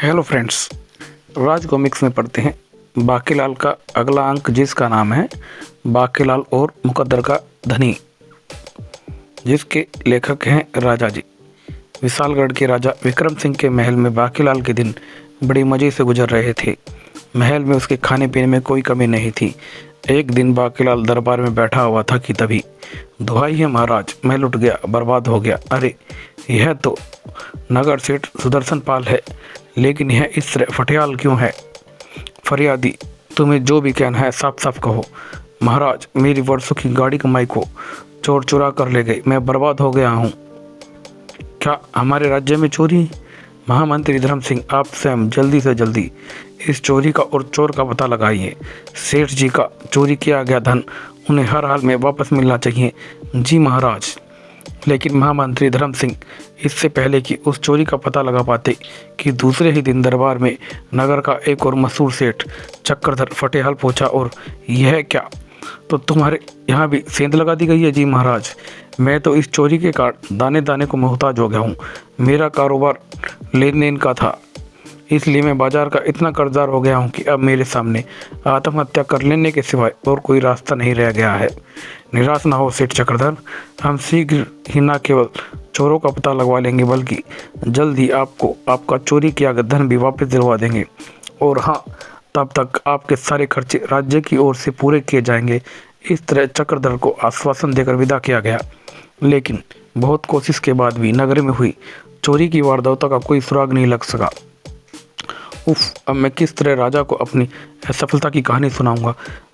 Hello friends, राज comics में पढ़ते हैं बाकीलाल का अगला अंक जिसका नाम है बाकीलाल और मुकद्दर का धनी, जिसके लेखक हैं राजा जी। विशालगढ़ के राजा विक्रम सिंह के महल में बाकीलाल के दिन बड़ी मज़े से गुजर रहे थे। महल में उसके खाने पीने में कोई कमी नहीं थी। एक दिन बाकीलाल दरबार में बैठा हुआ था कि तभी दुहाई है महाराज, मैं लुट गया, बर्बाद हो गया। अरे यह तो नगर सेठ सुदर्शन पाल है, लेकिन यह इस तरह फटियाल क्यों है? फरियादी, तुम्हें जो भी कहना है साफ साफ कहो। महाराज, मेरी वर्षों की गाड़ी कमाई को चोर चुरा कर ले गए, मैं बर्बाद हो गया हूँ। क्या हमारे राज्य में चोरी? महामंत्री धर्म सिंह, आप स्वयं जल्दी से जल्दी इस चोरी का और चोर का पता लगाइए। सेठ जी का चोरी किया गया धन उन्हें हर हाल में वापस मिलना चाहिए। जी महाराज। लेकिन महामंत्री धर्म सिंह इससे पहले कि उस चोरी का पता लगा पाते कि दूसरे ही दिन दरबार में नगर का एक और मशहूर सेठ चक्रधर फटेहाल पहुंचा। और यह क्या, तो तुम्हारे यहाँ भी सेंध लगा दी गई है? जी महाराज, मैं तो इस चोरी के कारण दाने दाने को मोहताज हो गया हूँ। मेरा कारोबार लेन देन का था, इसलिए मैं बाजार का इतना कर्जदार हो गया हूँ कि अब मेरे सामने आत्महत्या कर लेने के सिवाय और कोई रास्ता नहीं रह गया है। निराश ना हो सेठ चक्रधर, हम शीघ्र ही न केवल चोरों का पता लगवा लेंगे बल्कि जल्द ही आपको आपका चोरी किया गया धन भी वापस दिलवा देंगे। और हाँ, तब तक आपके सारे खर्चे राज्य की ओर से पूरे किए जाएंगे। इस तरह चक्रधर को आश्वासन देकर विदा किया गया। लेकिन बहुत कोशिश के बाद भी नगर में हुई चोरी की वारदातों का कोई सुराग नहीं लग सका। उफ, अब मैं किस तरह राजा को अपनी असफलता की कहानी सुनाऊंगा,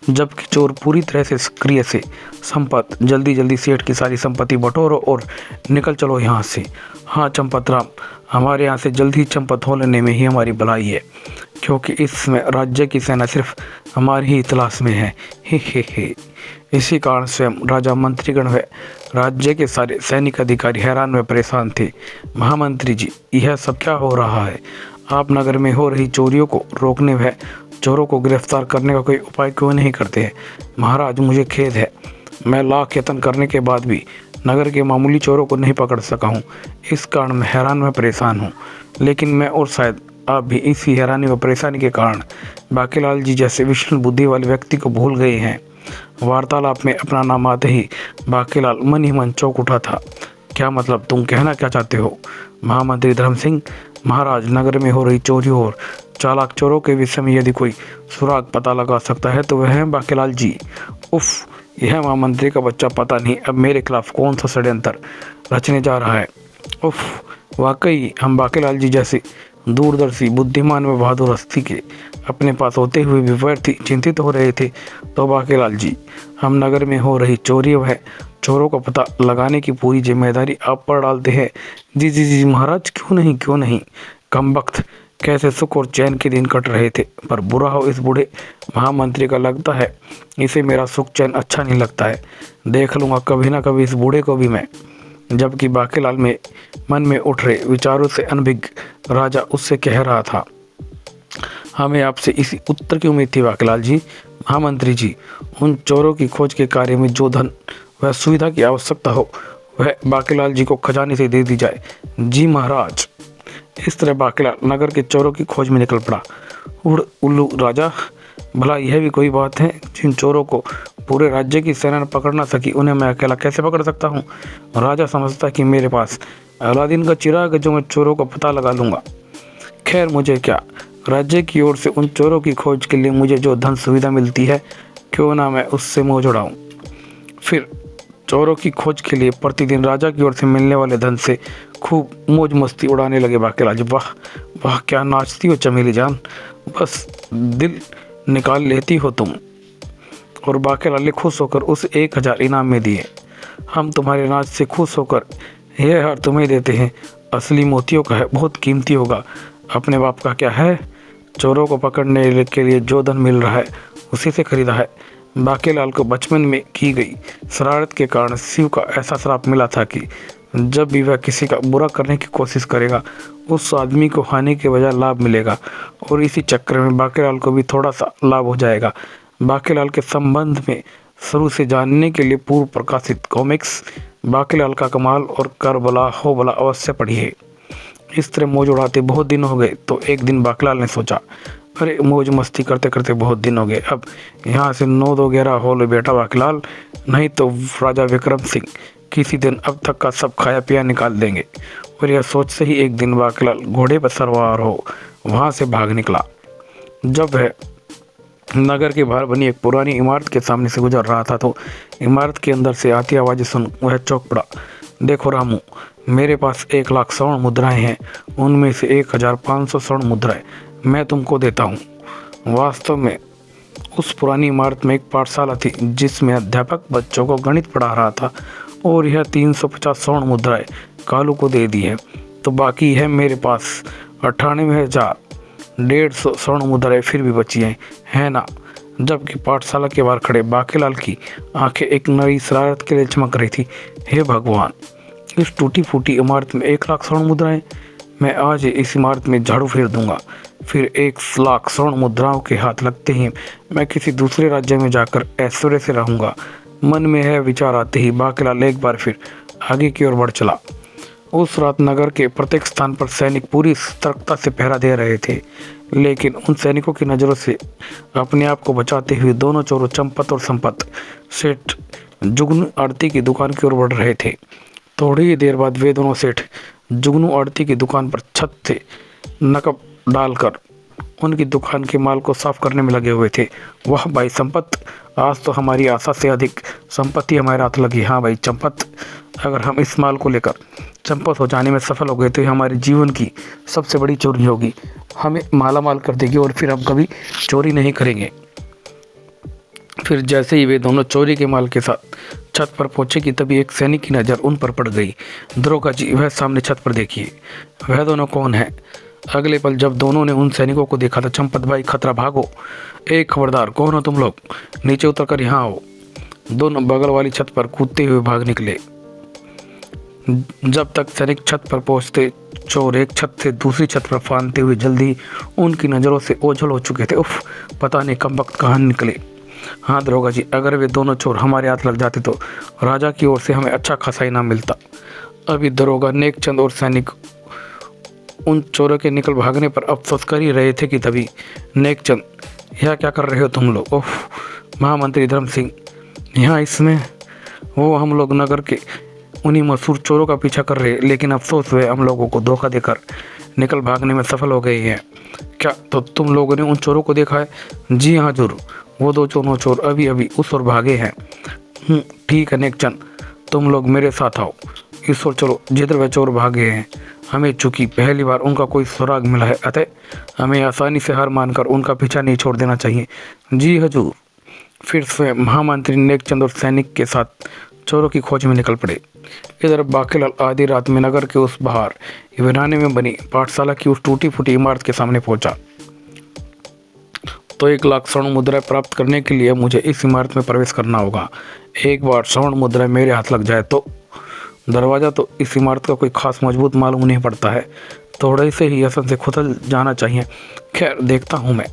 जबकि चोर पूरी तरह से सक्रिय से संपत जल्दी जल्दी सेठ की सारी संपत्ति बटोरो और निकल चलो यहाँ से। हाँ चंपत राम, हमारे यहाँ से जल्द ही चंपत हो लेने में ही हमारी भलाई है, क्योंकि इस समय राज्य की सेना सिर्फ हमारी ही तलाश में है। हे। इसी कारण स्वयं राजा, मंत्रीगण व राज्य के सारे सैनिक अधिकारी हैरान व परेशान थे। महामंत्री जी, यह सब क्या हो रहा है? आप नगर में हो रही चोरियों को रोकने व चोरों को गिरफ्तार करने का कोई उपाय क्यों नहीं करते हैं? महाराज, मुझे खेद है, मैं लाख यत्न करने के बाद भी नगर के मामूली चोरों को नहीं पकड़ सका हूँ। इस कारण मैं हैरान व परेशान हूँ। लेकिन मैं और शायद आप भी इसी हैरानी व परेशानी के कारण बाकीलाल जी जैसे विष्णु बुद्धि वाले व्यक्ति को भूल गए हैं। वार्तालाप में अपना नाम आते ही बाकीलाल मन ही मन चौंक उठा था। क्या मतलब, तुम कहना क्या चाहते हो? महामंत्री धर्म सिंह, महाराज, नगर में हो रही चोरियों और चालाक चोरों के विषय में यदि कोई सुराग पता लगा सकता है तो वह है बाकीलाल जी। उफ, यह महामंत्री का बच्चा पता नहीं अब मेरे खिलाफ कौन सा षड्यंत्र रचने जा रहा है। उफ, वाकई हम बाकीलाल जी जैसे दूरदर्शी, बुद्धिमान व बहादुर हस्ती के अपने पास होते हुए भी व्यर्थ चिंतित हो रहे थे। तो बाकीलाल जी, हम नगर में हो रही चोरी व चोरों का पता लगाने की पूरी जिम्मेदारी आप पर डालते हैं। जी महाराज, क्यों नहीं। कमबख्त, कैसे सुख और चैन के दिन कट रहे थे, पर बुरा हो इस बूढ़े महामंत्री का, लगता है इसे मेरा सुख चैन अच्छा नहीं लगता है। देख लूँगा कभी ना कभी इस बूढ़े को भी मैं। जबकि बाकीलाल में मन में उठ रहे विचारों से अनभिज्ञ राजा उससे कह रहा था, हमें आपसे इसी उत्तर की उम्मीद थी बाकीलाल जी। महामंत्री जी, उन चोरों की खोज के कार्य में जो धन वह सुविधा की आवश्यकता हो वह बाकीलाल जी को खजाने से दे दी जाए। जी महाराज। इस तरह बाकीलाल नगर के चोरों की खोज में निकल पड़ा। उड़ उल्लू राजा, भला यह भी कोई बात है? जिन चोरों को पूरे राज्य की सेना ने पकड़ ना सकी उन्हें मैं अकेला कैसे पकड़ सकता हूँ? राजा समझता कि मेरे पास अलादीन का चिराग है जो मैं चोरों का पता लगा लूँगा। खैर, मुझे क्या, राज्य की ओर से उन चोरों की खोज के लिए मुझे जो धन सुविधा मिलती है, क्यों ना मैं उससे मुँह जुड़ाऊँ। फिर चोरों की खोज के लिए प्रतिदिन राजा की ओर से मिलने वाले धन से खूब मौज मस्ती उड़ाने लगे बाकीलाल जी। वाह वाह, क्या नाचती हो चमेली जान, बस दिल निकाल लेती हो तुम। और बाकीलाल ने खुश होकर उसे 1000 इनाम में दिए। हम तुम्हारे नाच से खुश होकर यह हार तुम्हें देते हैं, असली मोतियों का है, बहुत कीमती होगा। अपने बाप का क्या है, चोरों को पकड़ने के लिए जो धन मिल रहा है उसी से खरीदा है। बाकीलाल को बचपन में की गई शरारत के कारण शिव का ऐसा श्राप मिला था कि जब भी वह किसी का बुरा करने की कोशिश करेगा उस आदमी को हानि के बजाय लाभ मिलेगा, और इसी चक्कर में बाकीलाल को भी थोड़ा सा लाभ हो जाएगा। बाकीलाल के संबंध में शुरू से जानने के लिए पूर्व प्रकाशित कॉमिक्स बाकीलाल का कमाल और करबला हो बला अवश्य पढ़िए। इस तरह मौज उड़ाते बहुत दिन हो गए। तो एक दिन बाकीलाल ने सोचा, अरे मौज मस्ती करते करते बहुत दिन हो गए, अब यहाँ से 9 2 11 हो ले बेटा बाकीलाल, नहीं तो राजा विक्रम सिंह किसी दिन अब तक का सब खाया पिया निकाल देंगे। और यह सोच से ही एक दिन बाकीलाल घोड़े पर सवार हो वहाँ से भाग निकला। जब वह नगर के बाहर बनी एक पुरानी इमारत के सामने से गुजर रहा था तो इमारत के अंदर से आती आवाज़ें सुन वह चौंक पड़ा। देखो रामू, मेरे पास 1 लाख स्वर्ण मुद्राएं हैं, उनमें से 1500 स्वर्ण मुद्राएं मैं तुमको देता हूँ। वास्तव में उस पुरानी इमारत में एक पाठशाला थी जिसमें अध्यापक बच्चों को गणित पढ़ा रहा था, और यह 350 स्वर्ण मुद्राएं कालू को दे दी है। तो बाकी है मेरे पास 98,150 स्वर्ण मुद्राएं फिर भी बची हैं, है ना। जबकि पाठशाला के बाहर खड़े बाकीलाल की आंखें एक नई शरारत के लिए चमक रही थी। हे भगवान, इस टूटी फूटी इमारत में 1 लाख स्वर्ण मुद्राएं, मैं आज ही इस इमारत में झाड़ू फेर दूंगा। फिर 1 लाख स्वर्ण मुद्राओं के हाथ लगते ही मैं किसी दूसरे राज्य में जाकर ऐश्वर्य से रहूंगा। मन में यह विचार आते ही बाकीलाल एक बार फिर आगे की ओर बढ़ चला। उस रात नगर के प्रत्येक स्थान पर सैनिक पूरी सतर्कता से पहरा दे रहे थे, लेकिन उन सैनिकों की नज़रों से अपने आप को बचाते हुए दोनों चोरों चंपत और संपत सेठ जुगनू आड़ती की दुकान की ओर बढ़ रहे थे। थोड़ी ही देर बाद वे दोनों सेठ जुगनू आड़ती की दुकान पर छत से नकब डालकर उनकी दुकान के माल को साफ करने में लगे हुए थे। वाह भाई संपत, आज तो हमारी आशा से अधिक संपत्ति हमारे हाथ लगी। हाँ भाई चंपत, अगर हम इस माल को लेकर चंपत हो जाने में सफल हो गए तो ये हमारे जीवन की सबसे बड़ी चोरी होगी, हमें माला माल कर देगी और फिर हम कभी चोरी नहीं करेंगे। फिर जैसे ही वे दोनों चोरी के माल के साथ छत पर पहुंचे कि तभी एक सैनिक की नज़र उन पर पड़ गई। दरोगा जी, वह सामने छत पर देखिए, वह दोनों कौन है। अगले पल जब दोनों ने उन सैनिकों को देखा तो चंपत भाई खतरा, भागो। एक खबरदार, कौन हो तुम लोग, नीचे उतर कर यहाँ आओ। दोनों बगल वाली छत पर कूदते हुए भाग निकले। जब तक सैनिक छत पर पहुंचते चोर एक छत से दूसरी छत पर फांदते हुए जल्दी उनकी नज़रों से ओझल हो चुके थे। उफ, पता नहीं कम वक्त कहाँ निकले। हाँ दरोगा जी, अगर वे दोनों चोर हमारे हाथ लग जाते तो राजा की ओर से हमें अच्छा खासा इनाम मिलता। अभी दरोगा नेकचंद और सैनिक उन चोरों के निकल भागने पर अफसोस कर ही रहे थे कि तभी नेकचंद, यह क्या कर रहे हो तुम लोग। ओह, महामंत्री धर्म सिंह यहाँ इसमें, वो हम लोग नगर के उन्हीं मशहूर चोरों का पीछा कर रहे, लेकिन अफसोस वे हम लोगों को धोखा देकर निकल भागने में सफल हो गए हैं। क्या तो तुम लोगों ने उन चोरों को देखा है। जी हाँ जरूर, वो दोनों चोर अभी अभी उस ओर भागे हैं। ठीक है नेकचंद, तुम लोग मेरे साथ आओ, इस ओर चलो जिधर वह चोर भागे हैं। हमें चूंकि पहली बार उनका कोई सुराग मिला है, अतः हमें आसानी से हार मानकर उनका पीछा नहीं छोड़ देना चाहिए। जी हजूर। फिर स्वयं महामंत्री नेकचंद और सैनिक के साथ चोरों की खोज में निकल पड़े। इधर बाकीलाल आधी रात में नगर के उस बाहर वीराने में बनी पाठशाला की उस टूटी फूटी इमारत के सामने पहुंचा। तो 1 लाख स्वर्ण मुद्राएं प्राप्त करने के लिए मुझे इस इमारत में प्रवेश करना होगा। एक बार स्वर्ण मुद्राएं मेरे हाथ लग जाए तो दरवाज़ा तो इस इमारत का कोई खास मजबूत मालूम नहीं पड़ता है, थोड़े से ही असर से खुदल जाना चाहिए। खैर देखता हूँ मैं।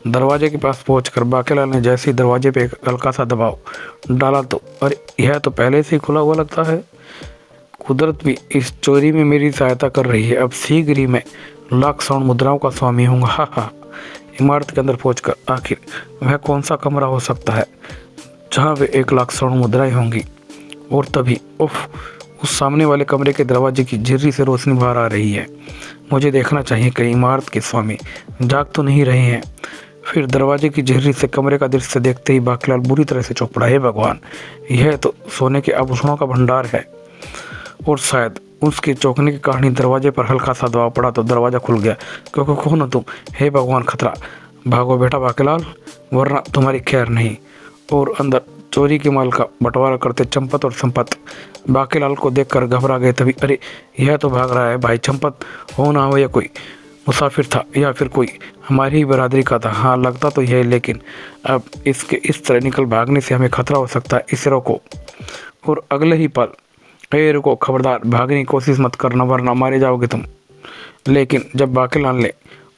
दरवाजे के पास पहुंचकर बाकीलाल ने जैसे ही दरवाजे पे एक हल्का सा दबाव डाला तो अरे, यह तो पहले से ही खुला हुआ लगता है। कुदरत भी इस चोरी में मेरी सहायता कर रही है, अब शीघ्र ही मैं लाख स्वर्ण मुद्राओं का स्वामी होऊंगा। हा हा। इमारत के अंदर पहुंचकर आखिर वह कौन सा कमरा हो सकता है जहाँ वे 1 लाख स्वर्ण मुद्राएं होंगी। और तभी उफ, उस सामने वाले कमरे के दरवाजे की झिर्री से रोशनी बाहर आ रही है। मुझे देखना चाहिए कहीं इमारत के स्वामी जाग तो नहीं रहे हैं। फिर दरवाजे की झिर्री से कमरे का दृश्य देखते ही बाकीलाल बुरी तरह से चौंक पड़ा। हे भगवान, यह तो सोने के आभूषणों का भंडार है। और शायद उसके चौंकने की कहानी दरवाजे पर हल्का सा दबाव पड़ा तो दरवाज़ा खुल गया। क्योंकि कौन हो तुम। हे भगवान, खतरा, भागो बेटा बाकीलाल, वरना तुम्हारी खैर नहीं। और अंदर चोरी के माल का बंटवारा करते चंपत और संपत बाकीलाल को देखकर घबरा गए। तभी अरे, यह तो भाग रहा है भाई चंपत, हो ना हो यह कोई मुसाफिर था या फिर कोई हमारी ही बरादरी का था। हाँ लगता तो यह, लेकिन अब इसके इस तरह निकल भागने से हमें खतरा हो सकता है, इसे रोको। और अगले ही पल, ए रुको, खबरदार भागने की कोशिश मत करना वरना मारे जाओगे तुम। लेकिन जब बाकीलाल ने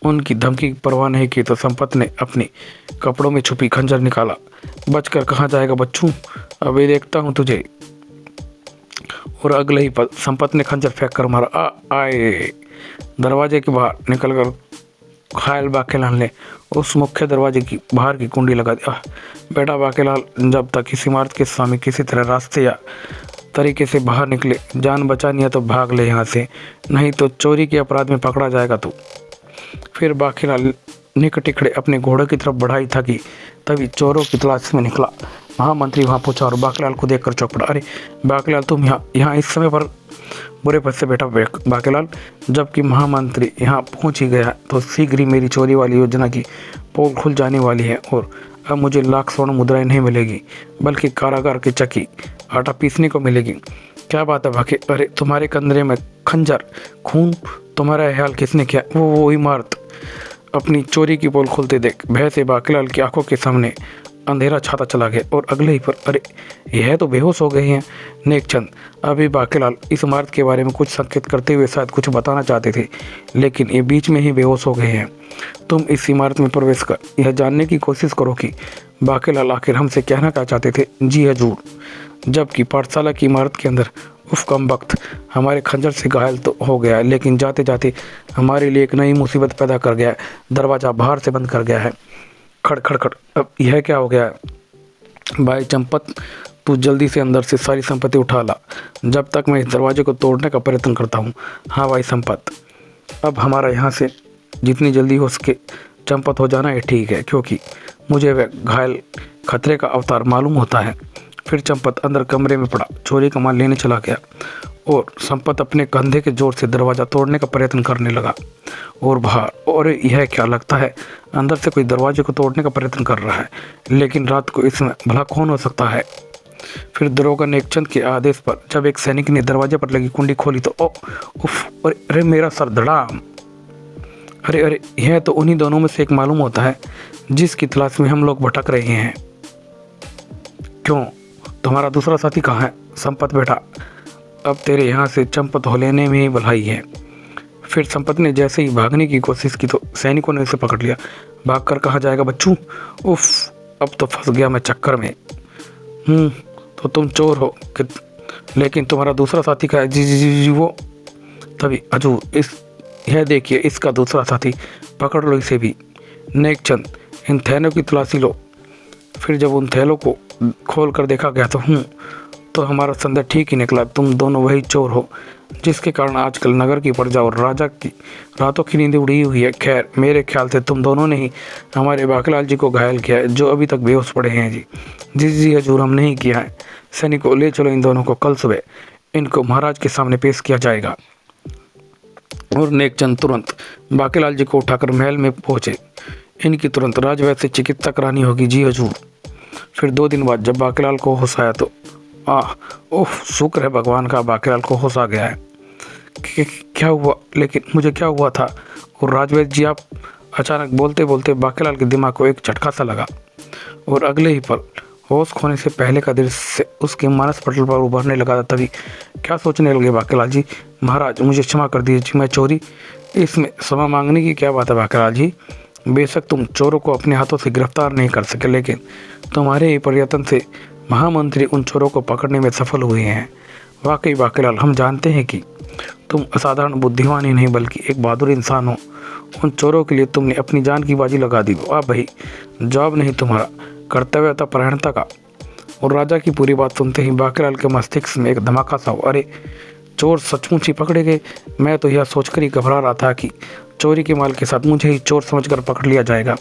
उनकी धमकी की परवाह नहीं की तो संपत ने अपने कपड़ों में छुपी खंजर निकाला। बचकर कहाँ जाएगा बच्चू, अभी देखता हूँ तुझे। और अगले ही पल संपत ने खंजर फेंक कर मारा। आए दरवाजे के बाहर निकलकर घायल बाकीलाल ने उस मुख्य दरवाजे की बाहर की कुंडी लगा दी। बेटा बाकीलाल, जब तक इस इमारत के स्वामी किसी तरह रास्ते या तरीके से बाहर निकले, जान बचानी है तो भाग ले यहाँ से, नहीं तो चोरी के अपराध में पकड़ा जाएगा तू। फिर बाकीलाल निकट खड़े अपने घोड़े की तरफ बढ़ाई था कि तभी चोरों की तलाश में निकला महामंत्री वहाँ पहुंचा और बाकीलाल को देखकर चौंक पड़ा। अरे बाकीलाल, तुम यहाँ इस समय पर? बुरे पद से बेटा बाकीलाल, जबकि महामंत्री यहाँ पहुंच ही गया तो शीघ्र ही मेरी चोरी वाली योजना की पोल खुल जाने वाली है और अब मुझे लाख स्वर्ण मुद्राएं नहीं मिलेगी, बल्कि कारागार की चक्की आटा पीसने को मिलेगी। क्या बात है बाकी? अरे तुम्हारे कंधे में खंजर, खून, तुम्हारा ख्याल किसने किया? वो इमारत। अपनी चोरी की पोल खुलते देख भय से बाकीलाल की आंखों के सामने अंधेरा छाता चला गया और अगले ही पर अरे यह तो बेहोश हो गए हैं। नेकचंद, अभी बाकीलाल इस इमारत के बारे में कुछ संकेत करते हुए शायद कुछ बताना चाहते थे, लेकिन ये बीच में ही बेहोश हो गए हैं। तुम इस इमारत में प्रवेश कर यह जानने की कोशिश करो कि बाकीलाल आखिर हमसे कहना क्या चाहते थे। जी हजूर। जबकि पाठशाला की इमारत के अंदर कम वक्त हमारे खंजर से घायल तो हो गया, लेकिन जाते जाते हमारे लिए एक नई मुसीबत पैदा कर गया है। दरवाज़ा बाहर से बंद कर गया है। खड़ खड़ खड़। अब यह क्या हो गया है? भाई चंपत, तू जल्दी से अंदर से सारी संपत्ति उठा ला, जब तक मैं इस दरवाजे को तोड़ने का प्रयत्न करता हूँ। हाँ भाई संपत, अब हमारा यहाँ से जितनी जल्दी हो सके चंपत हो जाना ये ठीक है, क्योंकि मुझे वह घायल खतरे का अवतार मालूम होता है। फिर चंपत अंदर कमरे में पड़ा चोरी का माल लेने चला गया और संपत अपने कंधे के जोर से दरवाज़ा तोड़ने का प्रयत्न करने लगा और बाहर। और यह क्या लगता है, अंदर से कोई दरवाजे को तोड़ने का प्रयत्न कर रहा है, लेकिन रात को इसमें भला कौन हो सकता है? फिर दरोगा नेकचंद के आदेश पर जब एक सैनिक ने दरवाजे पर लगी कुंडी खोली तो उफ, अरे मेरा सर धड़ाम। अरे यह तो उन्हीं दोनों में से एक मालूम होता है जिसकी तलाश में हम लोग भटक रहे हैं। क्यों, तुम्हारा दूसरा साथी कहाँ है? संपत बेटा, अब तेरे यहाँ से चंपत हो लेने में ही भलाई है। फिर संपत ने जैसे ही भागने की कोशिश की तो सैनिकों ने उसे पकड़ लिया। भागकर कहाँ जाएगा बच्चू? उफ, अब तो फंस गया मैं चक्कर में। तो तुम चोर हो लेकिन तुम्हारा दूसरा साथी का है? जी वो। तभी हजूर, यह देखिए इसका दूसरा साथी, पकड़ लो इसे भी। नेकचंद, इन थैलों की तलाशी लो। फिर जब उन थैलों को खोल कर देखा गया तो हमारा संदेह ठीक ही निकला। तुम दोनों वही चोर हो जिसके कारण आजकल नगर की प्रजा और राजा की रातों की नींद उड़ी हुई है। खैर, मेरे ख्याल से तुम दोनों ने ही हमारे बाकीलाल जी को घायल किया है, जो अभी तक बेहोश पड़े हैं। जी हजूर, हम नहीं किया है। सैनिकों, ले चलो इन दोनों को, कल सुबह इनको महाराज के सामने पेश किया जाएगा। और नेकचंद तुरंत बाकीलाल जी को उठाकर महल में पहुंचे। इनकी तुरंत राजवैद्य से चिकित्सा करानी होगी। जी हजूर। फिर 2 दिन बाद जब बाकीलाल को होश आया तो शुक्र है भगवान का, बाकीलाल को होश आ गया है। क्या हुआ? लेकिन मुझे क्या हुआ था? और राजवैद्य जी, आप? अचानक बोलते बोलते बाकीलाल के दिमाग को एक झटका सा लगा और अगले ही पल होश खोने से पहले का दृश्य उसके मानस पटल पर उभरने लगा। तभी क्या सोचने लगे बाकीलाल जी? महाराज, मुझे क्षमा कर दीजिए, मैं चोरी, इसमें क्षमा मांगने की क्या बात है बाकीलाल जी? बेशक तुम चोरों को अपने हाथों से गिरफ्तार नहीं कर सके, लेकिन तुम्हारे ही प्रयत्न से महामंत्री उन चोरों को पकड़ने में सफल हुए हैं। वाकई बाकीलाल, हम जानते हैं कि तुम असाधारण बुद्धिमान ही नहीं बल्कि एक बहादुर इंसान हो। उन चोरों के लिए तुमने अपनी जान की बाजी लगा दी। वाह भाई, जवाब नहीं तुम्हारा, कर्तव्य था परायणता का। और राजा की पूरी बात सुनते ही बाकीलाल के मस्तिष्क में एक धमाका सा हुआ। अरे, चोर सचमुच ही पकड़े गए? मैं तो यह सोचकर ही घबरा रहा था कि चोरी के माल के साथ मुझे ही चोर समझकर पकड़ लिया जाएगा।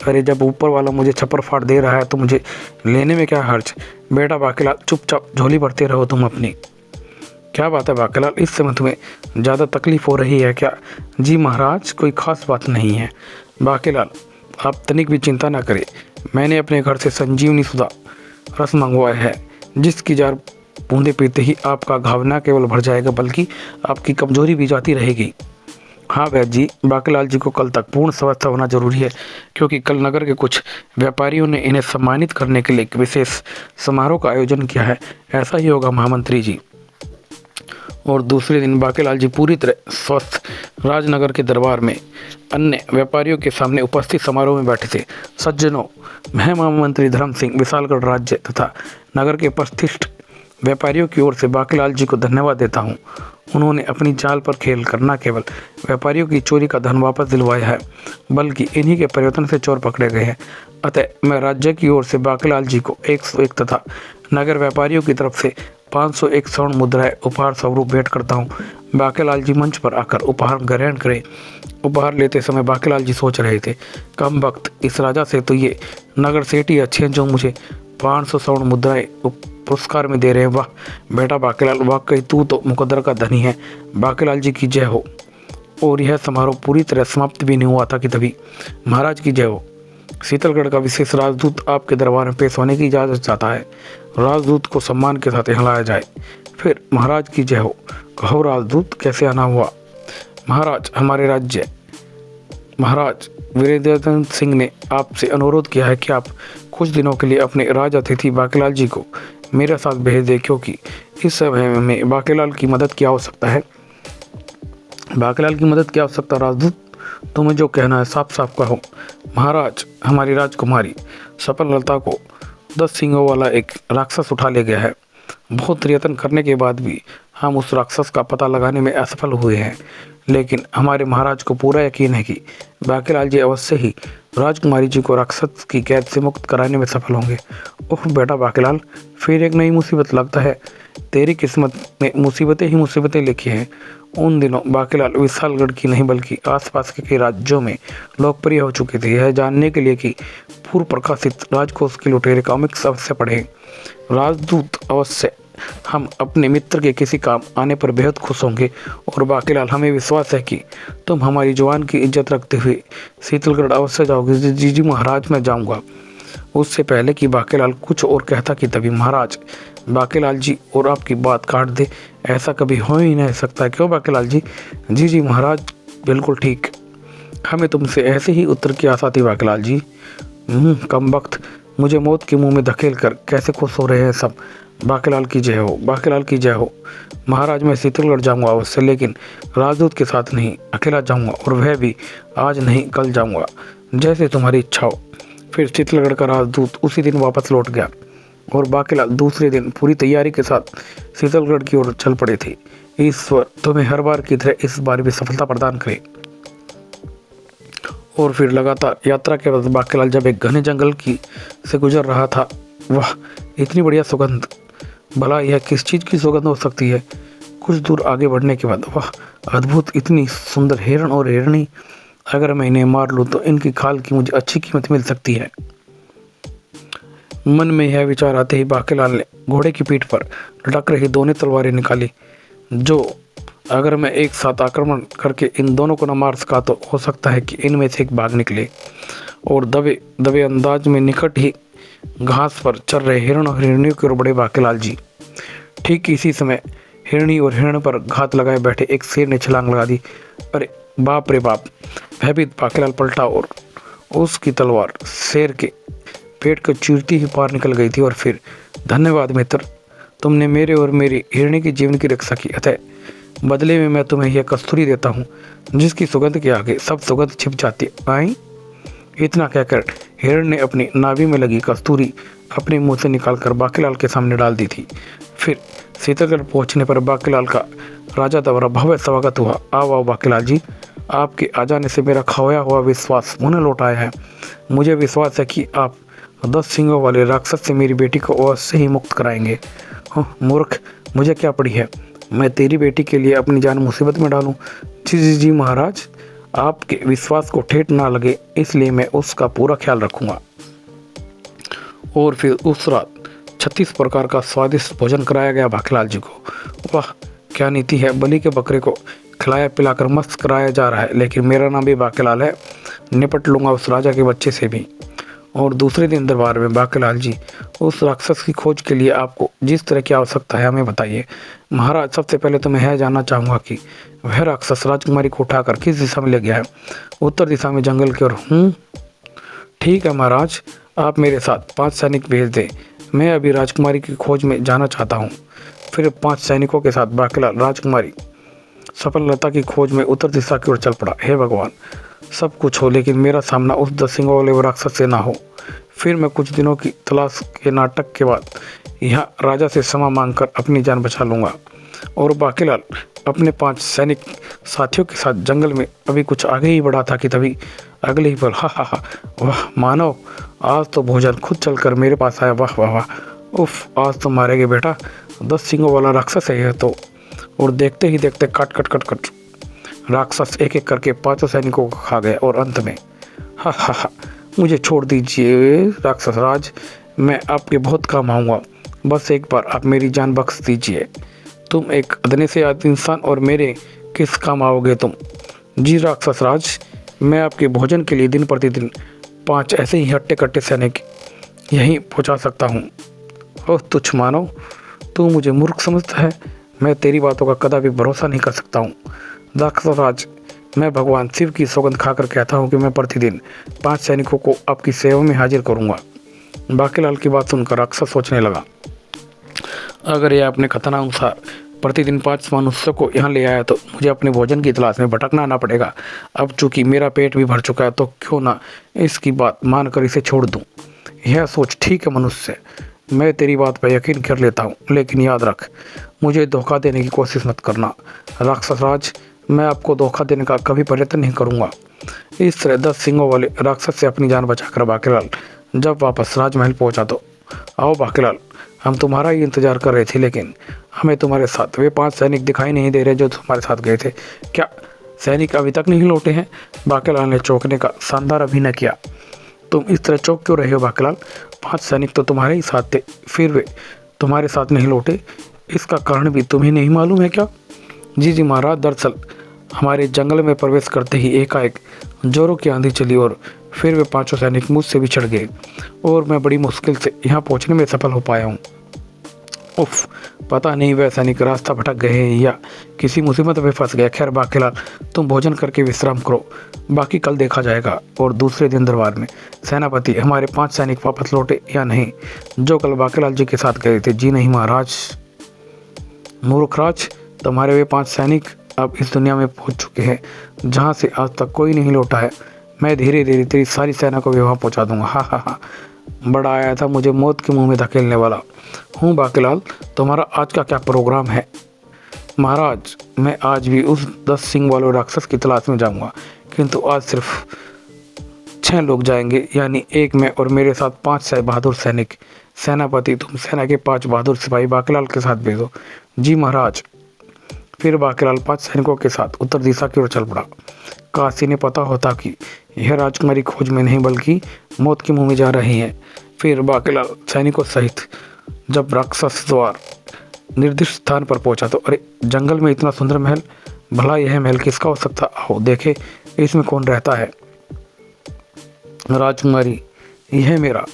अरे, जब ऊपर वाला मुझे छप्पर फाड़ दे रहा है तो मुझे लेने में क्या हर्ज? बेटा बाकीलाल, चुपचाप झोली भरते रहो तुम अपनी। क्या बात है बाकीलाल, इस समय तुम्हें ज़्यादा तकलीफ हो रही है क्या? जी महाराज, कोई ख़ास बात नहीं है। बाकीलाल, आप तनिक भी चिंता ना करें, मैंने अपने घर से संजीवनी सुधा रस मंगवाया है, जिसकी जार बूंदे पीते ही आपका घाव न केवल भर जाएगा बल्कि आपकी कमजोरी भी जाती रहेगी। हाँ वैद्य जी, बाकीलाल जी को कल तक पूर्ण स्वस्थ होना जरूरी है, क्योंकि कल नगर के कुछ व्यापारियों ने इन्हें सम्मानित करने के लिए एक विशेष समारोह का आयोजन किया है। ऐसा ही होगा महामंत्री जी। और दूसरे दिन बाकीलाल जी पूरी तरह स्वस्थ राजनगर के दरबार में अन्य व्यापारियों के सामने उपस्थित समारोह में बैठे थे। सज्जनों, मैं महामंत्री धर्म सिंह विशालगढ़ राज्य तथा नगर के प्रतिष्ठित व्यापारियों की ओर से बाकीलाल जी को धन्यवाद देता हूँ उन्होंने अपनी चाल पर खेलकर न केवल व्यापारियों की चोरी का धन वापस दिलवाया है, बल्कि इन्हीं के प्रयत्न से चोर पकड़े गए हैं। अतः मैं राज्य की ओर से बांकीलाल जी को 101 तथा नगर व्यापारियों की तरफ से 501 स्वर्ण मुद्राएं उपहार स्वरूप भेंट करता हूँ। बांकीलाल जी मंच पर आकर उपहार ग्रहण करें। उपहार लेते समय बांकीलाल जी सोच रहे थे, कम वक्त इस राजा से तो ये नगर सेठ ही अच्छे हैं जो मुझे 500 स्वर्ण मुद्राएं पुरस्कार में दे रहे हैं। वाह बेटा बांकीलाल, वाकई तू तो मुकद्दर का धनी है। बांकीलाल जी की जय हो। और यह समारोह पूरी तरह समाप्त भी नहीं हुआ था कि तभी महाराज की जय हो। शीतलगढ़ का विशेष राजदूत आपके दरबार में पेश होने की इजाज़त चाहता है। राजदूत को सम्मान के साथ यहाँ लाया जाए। फिर महाराज की जय हो। कहो राजदूत, कैसे आना हुआ? महाराज, हमारे राज्य महाराज वीरेंद्र सिंह ने आपसे अनुरोध किया है कि आप कुछ दिनों के लिए अपने राज अतिथि बांकीलाल जी को मेरे साथ भेज दें, क्योंकि इस समय में बांकीलाल की मदद की आवश्यकता है। बांकीलाल की मदद की आवश्यकता? राजदूत, तुम्हें जो कहना है साफ साफ कहो। महाराज, हमारी राजकुमारी सफललता को 10 सींगों वाला एक राक्षस उठा ले गया है। बहुत प्रयत्न करने के बाद भी हम उस राक्षस का पता लगाने में असफल हुए हैं, लेकिन हमारे महाराज को पूरा यकीन है कि बांकीलाल जी अवश्य ही राजकुमारी जी को राक्षस की कैद से मुक्त कराने में सफल होंगे। ओह बेटा बांकीलाल, फिर एक नई मुसीबत। लगता है तेरी किस्मत में मुसीबतें ही मुसीबतें लिखी हैं। उन दिनों बांकीलाल विशालगढ़ की नहीं बल्कि आसपास के कई राज्यों में लोकप्रिय हो चुके थे। यह जानने के लिए कि पूर्व प्रकाशित राजकोष के लुटेरे कॉमिक्स अवश्य पढ़ें। राजदूत, अवश्य हम अपने मित्र के किसी काम आने पर बेहद खुश होंगे। और बांकीलाल, हमें विश्वास है कि तुम हमारी जवान की इज्जत रखते हुए शीतलगढ़ अवश्य जाओगे। जी जी महाराज, मैं जाऊंगा। उससे पहले कि बांकीलाल कुछ और कहता कि तभी महाराज बांकीलाल जी और आपकी बात काट दे। ऐसा कभी हो ही नहीं सकता, क्यों बांकीलाल जी? जी जी महाराज, बिल्कुल ठीक। हमें तुमसे ऐसे ही उत्तर की आशा थी बांकीलाल जी। कम वक्त, मुझे मौत के मुंह में धकेल कर कैसे खुश हो रहे हैं सब। बांकीलाल की जय हो। बांकीलाल की जय हो। महाराज, मैं शीतलगढ़ जाऊंगा अवश्य, लेकिन राजदूत के साथ नहीं, अकेला जाऊंगा, और वह भी आज नहीं कल जाऊंगा, जैसे तुम्हारी इच्छा हो। फिर शीतलगढ़ का राजदूत उसी दिन वापस लौट गया और बांकीलाल दूसरे दिन पूरी तैयारी के साथ शीतलगढ़ की ओर चल पड़े थे। ईश्वर तुम्हें हर बार की तरह इस बार भी सफलता प्रदान करे। और फिर लगातार यात्रा के बाद बांकीलाल जब एक घने जंगल की से गुजर रहा था, वाह इतनी बढ़िया सुगंध! भला यह किस चीज़ की सुगंध हो सकती है? कुछ दूर आगे बढ़ने के बाद, वाह अद्भुत, इतनी सुंदर हिरण और हिरणी! अगर मैं इन्हें मार लूँ तो इनकी खाल की मुझे अच्छी कीमत मिल सकती है। मन में यह विचार आते ही बांकीलाल ने घोड़े की पीठ पर लटक रही दोनों तलवारें निकाली, जो अगर मैं एक साथ आक्रमण करके इन दोनों को न मार सका तो हो सकता है कि इनमें से एक भाग निकले। और दबे दबे अंदाज में निकट ही घास पर चल रहे हिरण और हिरनियों की ओर बढ़े बांकीलाल जी। ठीक इसी समय हिरणी और हिरण पर घात लगाए बैठे एक शेर ने छलांग लगा दी। अरे बाप रे बाप! भयभीत बांकीलाल पलटा और उसकी तलवार शेर के पेट को चीरती ही पार निकल गई थी। और फिर, धन्यवाद मित्र, तुमने मेरे और मेरी हिरणी के जीवन की रक्षा की। अतः बदले में मैं तुम्हें यह कस्तूरी देता हूँ, जिसकी सुगंध के आगे सब सुगंध छिप जाती है। आई। इतना कहकर हिरण ने अपनी नाभि में लगी कस्तूरी अपने मुंह से निकालकर बांकीलाल के सामने डाल दी थी। फिर शीतलगढ़ पहुंचने पर बांकीलाल का राजा द्वारा भव्य स्वागत हुआ। आओ बांकीलाल जी, आपके आ जाने से मेरा खोया हुआ विश्वास पुनः लौट आया है। मुझे विश्वास है कि आप 10 सींगों वाले राक्षस से मेरी बेटी को अवश्य ही मुक्त कराएंगे। मूर्ख, मुझे क्या पड़ी है, मैं तेरी बेटी के लिए अपनी जान मुसीबत में डालूं? जी जी जी महाराज, आपके विश्वास को ठेठ ना लगे इसलिए मैं उसका पूरा ख्याल रखूंगा। और फिर उस रात 36 प्रकार का स्वादिष्ट भोजन कराया गया बांकीलाल जी को। वाह क्या नीति है! बलि के बकरे को खिलाया पिलाकर मस्त कराया जा रहा है, लेकिन मेरा नाम भी बांकीलाल है। निपट लूँगा उस राजा के बच्चे से भी। और दूसरे दिन दरबार में बांकीलाल जी, उस राक्षस की खोज के लिए आपको जिस तरह की आवश्यकता है हमें बताइए। महाराज, सबसे पहले तो मैं यह जानना चाहूँगा कि वह राक्षस राजकुमारी को उठाकर किस दिशा में ले गया है? उत्तर दिशा में, जंगल की ओर। ठीक है महाराज, आप मेरे साथ 5 सैनिक भेज दें। मैं अभी राजकुमारी की खोज में जाना चाहता हूँ। फिर 5 सैनिकों के साथ बांकीलाल राजकुमारी सफललता की खोज में उत्तर दिशा की ओर चल पड़ा। हे भगवान, सब कुछ हो, लेकिन मेरा सामना उस 10 सींगों वाले राक्षस से ना हो। फिर मैं कुछ दिनों की तलाश के नाटक के बाद यहाँ राजा से क्षमा मांगकर अपनी जान बचा लूँगा। और बाकीलाल अपने 5 सैनिक साथियों के साथ जंगल में अभी कुछ आगे ही बढ़ा था कि तभी अगले ही पल हा हा हा, वाह मानव, आज तो भोजन खुद चलकर मेरे पास आया, वाह वाह वाह, उफ आज तो मारेंगे बेटा, 10 सींगों वाला राक्षस है यह तो। और देखते ही देखते कट कट कट कट राक्षस एक एक करके 5 सैनिकों को खा गया। और अंत में हा हा हा, मुझे छोड़ दीजिए राक्षस राज, मैं आपके बहुत काम आऊँगा, बस एक बार आप मेरी जान बख्श दीजिए। तुम एक अदने से आदि इंसान और मेरे किस काम आओगे तुम? जी राक्षस राज, मैं आपके भोजन के लिए दिन प्रतिदिन 5 ऐसे ही हट्टे कट्टे सैनिक यहीं पहुंचा सकता हूं। ओह तुच्छ मानव, तू मुझे मूर्ख समझता है, मैं तेरी बातों का कदा भी भरोसा नहीं कर सकता हूँ। राक्षस राज, मैं भगवान शिव की सौगंध खाकर कहता हूँ कि मैं प्रतिदिन 5 सैनिकों को आपकी सेवा में हाजिर करूँगा। बाकीलाल की बात सुनकर राक्षस सोचने लगा, अगर यह अपने कथनानुसार प्रतिदिन 5 मनुष्यों को यहाँ ले आया तो मुझे अपने भोजन की तलाश में भटकना ना पड़ेगा। अब चूंकि मेरा पेट भी भर चुका है तो क्यों ना इसकी बात मानकर इसे छोड़ दूँ। यह सोच ठीक है मनुष्य, मैं तेरी बात पर यकीन कर लेता हूँ, लेकिन याद रख मुझे धोखा देने की कोशिश मत करना। राक्षस राज, मैं आपको धोखा देने का कभी प्रयत्न नहीं करूँगा। इस तरह 10 सींगों वाले राक्षस से अपनी जान बचाकर बाकीलाल जब वापस राजमहल पहुँचा तो, आओ बाकीलाल, हम तुम्हारा ही इंतजार कर रहे थे, लेकिन हमें तुम्हारे साथ वे 5 सैनिक दिखाई नहीं दे रहे जो तुम्हारे साथ गए थे। क्या सैनिक अभी तक नहीं लौटे हैं? बाकीलाल ने चौंकने का शानदार अभिनय किया। तुम इस तरह चौंक क्यों रहे हो बाकीलाल? 5 सैनिक तो तुम्हारे ही साथ थे, फिर वे तुम्हारे साथ नहीं लौटे, इसका कारण भी तुम्हें नहीं मालूम है क्या? जी जी महाराज, दरअसल हमारे जंगल में प्रवेश करते ही एकाएक जोरों की आंधी चली और फिर वे 5 सैनिक मुझसे बिछड़ गए और मैं बड़ी मुश्किल से यहाँ पहुँचने में सफल हो पाया हूँ। उफ, पता नहीं वह सैनिक रास्ता भटक गए हैं या किसी मुसीबत में फंस गए। खैर बाकीलाल, तुम भोजन करके विश्राम करो, बाकी कल देखा जाएगा। और दूसरे दिन दरबार में, सेनापति हमारे 5 सैनिक वापस लौटे या नहीं जो कल बाकीलाल जी के साथ गए थे? जी नहीं महाराज। मूर्खराज, तुम्हारे वे 5 सैनिक अब इस दुनिया में पहुंच चुके हैं जहां से आज तक कोई नहीं लौटा है। मैं धीरे धीरे तेरी सारी सेना को भी वहाँ पहुँचा दूंगा। हा हा हा, बड़ा आया था मुझे मौत के मुंह में धकेलने वाला हूँ। बाकीलाल, तुम्हारा आज का क्या प्रोग्राम है? महाराज, मैं आज भी उस 10 सींग वाले राक्षस की तलाश में जाऊंगा, किंतु आज सिर्फ 6 लोग जाएंगे, यानी एक मैं और मेरे साथ 5 बहादुर सैनिक। सेनापति, तुम सेना के 5 बहादुर सिपाही बाकीलाल के साथ भेजो। जी महाराज। फिर बाकीलाल 5 सैनिकों के साथ उत्तर दिशा की ओर चल पड़ा। काशी ने पता होता कि यह राजकुमारी खोज में नहीं बल्कि मौत के मुंह में जा रही है। फिर बाकीलाल सैनिकों सहित जब राक्षस द्वार निर्दिष्ट स्थान पर पहुंचा तो अरे, जंगल में इतना सुंदर महल, भला यह महल किसका हो सकता? आओ देखे इसमें कौन रहता है। राजकुमारी, यह मेरा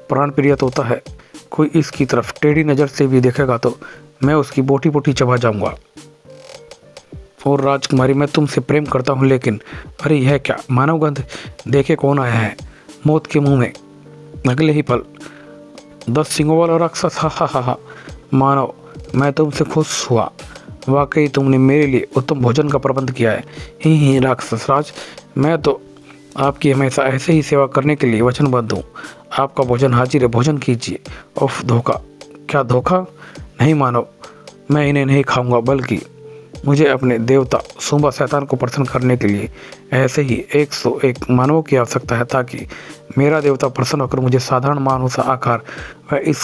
प्राण प्रिय तोता है, कोई इसकी तरफ टेढ़ी नज़र से भी देखेगा तो मैं उसकी बोटी बोटी चबा जाऊंगा। और राजकुमारी, मैं तुमसे प्रेम करता हूँ, लेकिन अरे यह क्या मानव गंध, देखे कौन आया है मौत के मुंह में। अगले ही पल 10 सींगों वाला राक्षस, हा हा हा हा, मानव मैं तुमसे खुश हुआ, वाकई तुमने मेरे लिए उत्तम भोजन का प्रबंध किया है। ही राक्षस राज, मैं तो आपकी हमेशा ऐसे ही सेवा करने के लिए वचनबद्ध हूँ। आपका भोजन हाजिर है, भोजन कीजिए। उफ, धोखा, क्या धोखा? नहीं मानव, मैं इन्हें नहीं खाऊंगा, बल्कि मुझे अपने देवता सुंबा शैतान को प्रसन्न करने के लिए ऐसे ही 101 मानवों की आवश्यकता है, ताकि मेरा देवता प्रसन्न होकर मुझे साधारण मानव सा आकार व इस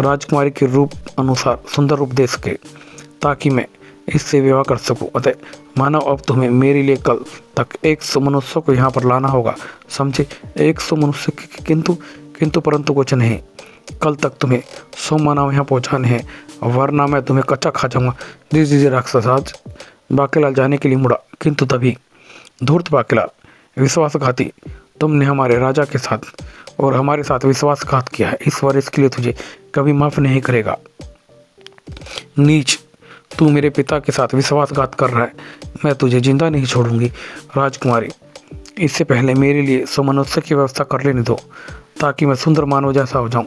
राजकुमारी के रूप अनुसार सुंदर रूप दे सके, ताकि मैं इससे विवाह कर सकूं। अतः मानव, अब तुम्हें मेरे लिए कल तक 100 मनुष्यों को यहाँ पर लाना होगा, समझे? 100 मनुष्य, किंतु परंतु कुछ नहीं, कल तक तुम्हें 100 मानव यहाँ पहुँचाने हैं, वरना मैं तुम्हें कच्चा खा जाऊँगा। जी जी जी राक्षस राज। बाकीलाल जाने के लिए मुड़ा, किंतु तभी धूर्त बाकीलाल, विश्वासघाती, तुमने हमारे राजा के साथ और हमारे साथ विश्वासघात किया है, इस बार इसके लिए तुझे कभी माफ़ नहीं करेगा। नीच, तू मेरे पिता के साथ विश्वासघात कर रहा है, मैं तुझे जिंदा नहीं छोड़ूंगी। राजकुमारी, इससे पहले मेरे लिए 100 मनुष्य की व्यवस्था कर लेने दो, ताकि मैं सुंदर मानव जैसा हो जाऊं।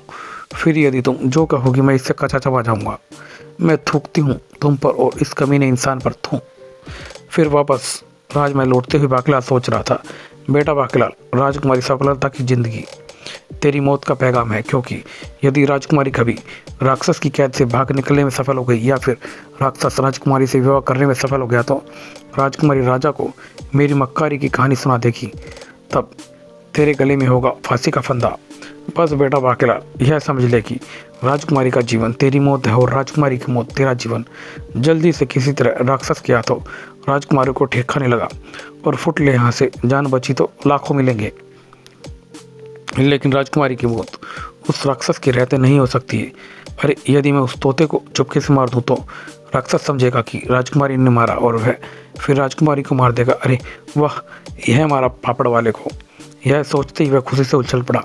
फिर यदि तुम जो कहोगी मैं इससे कचा चबा जाऊंगा। मैं थूकती हूँ तुम पर और इस कमीने इंसान पर, थूं। फिर वापस राजमहल लौटते हुए बाकीलाल सोच रहा था, बेटा बाकीलाल, राजकुमारी सफलता की जिंदगी तेरी मौत का पैगाम है, क्योंकि यदि राजकुमारी कभी राक्षस की कैद से भाग निकलने में सफल हो गई या फिर राक्षस राजकुमारी से विवाह करने में सफल हो गया तो राजकुमारी राजा को मेरी मक्कारी की कहानी सुना देगी। तब तेरे गले में होगा फांसी का फंदा। बस बेटा बाकीलाल यह समझ ले कि राजकुमारी का जीवन तेरी मौत है और राजकुमारी की मौत तेरा जीवन। जल्दी से किसी तरह राक्षस के हाथों राजकुमारी को ठीक खाने लगा और फुट ले यहाँ से। जान बची तो लाखों मिलेंगे, लेकिन राजकुमारी की मौत उस राक्षस के रहते नहीं हो सकती है। अरे यदि मैं उस तोते को चुपके से मार दूँ तो राक्षस समझेगा कि राजकुमारी ने मारा और वह फिर राजकुमारी को मार देगा। अरे वाह, यह हमारा पापड़ वाले को। यह सोचते ही वह खुशी से उछल पड़ा।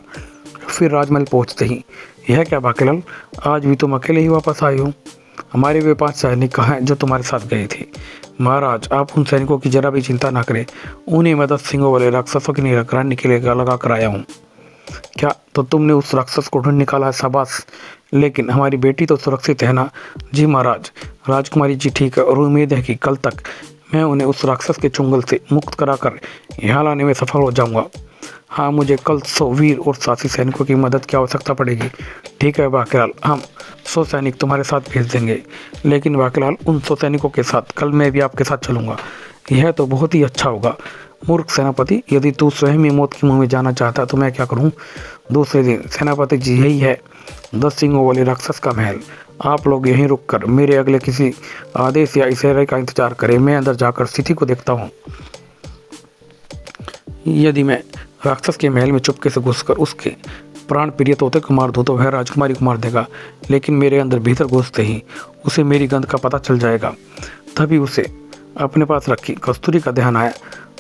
फिर राजमहल पहुंचते ही, यह क्या बाकीलाल, आज भी तुम अकेले ही वापस आए हो? हमारे वे 5 सैनिक कहाँ हैं जो तुम्हारे साथ गए थे? महाराज, आप उन सैनिकों की जरा भी चिंता ना करें, उन्हें मैं 10 सिंगों वाले राक्षसों की निगरानी के लिए लगा कर आया हूँ। क्या तो तुमने उस राक्षस को ढूंढ निकाला है? शाबाश, लेकिन हमारी बेटी तो सुरक्षित है ना? जी महाराज, राजकुमारी जी ठीक है और उम्मीद है कि कल तक मैं उन्हें उस राक्षस के चुंगल से मुक्त कराकर यहाँ लाने में सफल हो जाऊंगा। हाँ, मुझे कल 100 वीर और साथी सैनिकों की मदद की आवश्यकता पड़ेगी। ठीक है बाकीलाल, हम 100 सैनिक तुम्हारे साथ भेज देंगे, लेकिन बाकीलाल उन 100 सैनिकों के साथ कल मैं भी आपके साथ चलूँगा। यह तो बहुत ही अच्छा होगा। मूर्ख सेनापति, यदि तू स्वयं ही मौत के मुंह में जाना चाहता तो मैं क्या करूं? दूसरे दिन सेनापति जी, यही है 10 सिंगों वाले राक्षस का महल। आप लोग यहीं रुककर मेरे अगले किसी आदेश या इशारे का इंतजार करें। मैं अंदर जाकर स्थिति को देखता हूँ। यदि मैं राक्षस के महल में चुपके से घुसकर उसके प्राण प्रिय तोते को मार दूँ तो वह राजकुमारी को मार देगा, लेकिन मेरे अंदर भीतर घुसते ही उसे मेरी गंध का पता चल जाएगा। तभी उसे अपने पास रखी कस्तूरी का ध्यान आया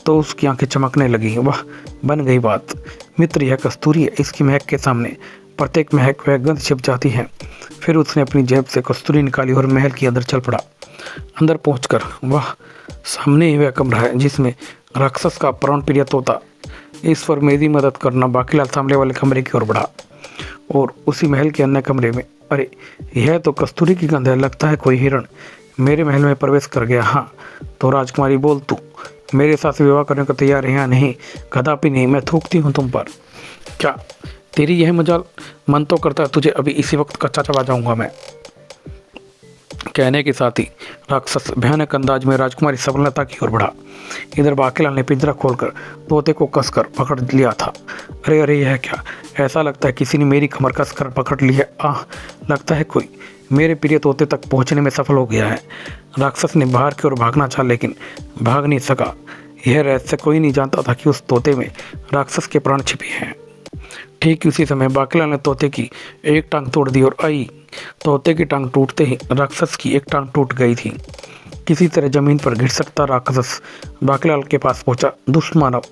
तो उसकी आंखें चमकने लगी। वाह, बन गई बात। मित्र, यह कस्तूरी है। इसकी महक के सामने प्रत्येक महक वह गंध छिप जाती है। फिर उसने अपनी जेब से कस्तूरी निकाली और महल के अंदर चल पड़ा। अंदर पहुंचकर वाह, सामने ही वह कमरा है जिसमें राक्षस का प्राण प्रिय तोता। इस पर मेरी मदद करना। बाकीलाल सामने वाले कमरे की ओर बढ़ा और उसी महल के अन्य कमरे में, अरे यह तो कस्तूरी की गंध है। लगता है कोई हिरण मेरे महल में प्रवेश कर गया। हाँ तो राजकुमारी, बोल, तू मेरे साथ विवाह करने को तैयार है या नहीं? कदापि नहीं, मैं थूकती हूँ तुम पर। क्या तेरी यह मजाल? मन तो करता है तुझे अभी इसी वक्त कच्चा चबा जाऊंगा मैं। कहने के साथ ही राक्षस भयानक अंदाज में राजकुमारी सफलता की ओर बढ़ा। इधर बाकीलाल ने पिंजरा खोलकर तोते को कसकर पकड़ लिया था। अरे अरे, यह क्या? ऐसा लगता है किसी ने मेरी कमर कसकर पकड़ ली है। लगता है कोई मेरे प्रिय तोते तक पहुंचने में सफल हो गया है। राक्षस ने बाहर की ओर भागना चाहा, लेकिन भाग नहीं सका। यह रहस्य कोई नहीं जानता था कि उस तोते में राक्षस के प्राण छिपे हैं। ठीक उसी समय बाकीलाल ने तोते की एक टांग तोड़ दी और आई। तोते की टांग टूटते ही राक्षस की एक टांग टूट गई थी। किसी तरह जमीन पर गिर सकता राक्षस बाकीलाल के पास पहुंचा। दुष्ट मानव,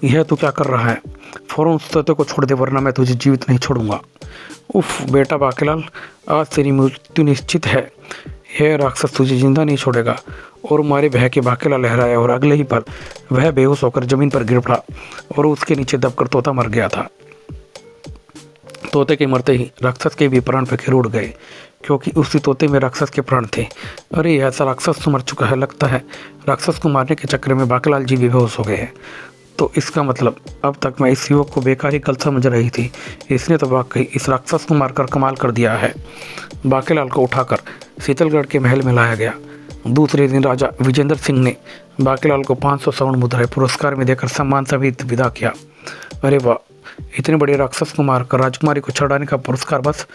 यह तू क्या कर रहा है? फौरन उस तोते को छोड़ दे, वरना मैं तुझे जीवित नहीं छोड़ूंगा। उफ बेटा बाकीलाल, आज तेरी मृत्यु निश्चित है। यह राक्षस तुझे जिंदा नहीं छोड़ेगा। और मारे भय के बाकीलाल लहराया और अगले ही पल वह बेहोश होकर जमीन पर गिर पड़ा और उसके नीचे दबकर तोता मर गया था। तोते के मरते ही राक्षस के भी प्राण फिर उड़ गए, क्योंकि उसी तोते में राक्षस के प्राण थे। अरे ऐसा राक्षस तो मर चुका है। लगता है राक्षस को मारने के चक्कर में बाकीलाल जी भी बेहोश हो गए हैं। तो इसका मतलब अब तक मैं इस युवक को बेकार ही गलत समझ रही थी। इसने तो वाकई इस राक्षस को मारकर कमाल कर दिया है। बाकीलाल को उठाकर शीतलगढ़ के महल में लाया गया। दूसरे दिन राजा विजेंद्र सिंह ने बाकीलाल को 500 स्वर्ण मुद्राएं पुरस्कार में देकर सम्मान सहित विदा किया। अरे वाह, इतने बड़े राक्षस को मारकर राजकुमारी को छुड़ाने का पुरस्कार बस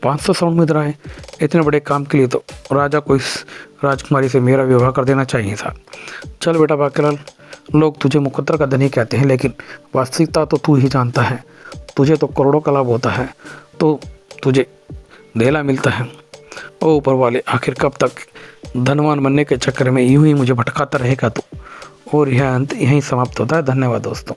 500 स्वर्ण मुद्राएं? इतने बड़े काम के लिए तो राजा को इस राजकुमारी से मेरा विवाह कर देना चाहिए था। चल बेटा बाकीलाल, लोग तुझे मुकद्दर का धनी कहते हैं, लेकिन वास्तविकता तो तू ही जानता है। तुझे तो करोड़ों का लाभ होता है तो तुझे धेला मिलता है। ओ ऊपर वाले, आखिर कब तक धनवान बनने के चक्कर में यूं ही मुझे भटकाता रहेगा तू? और यह अंत यहीं समाप्त होता है। धन्यवाद दोस्तों।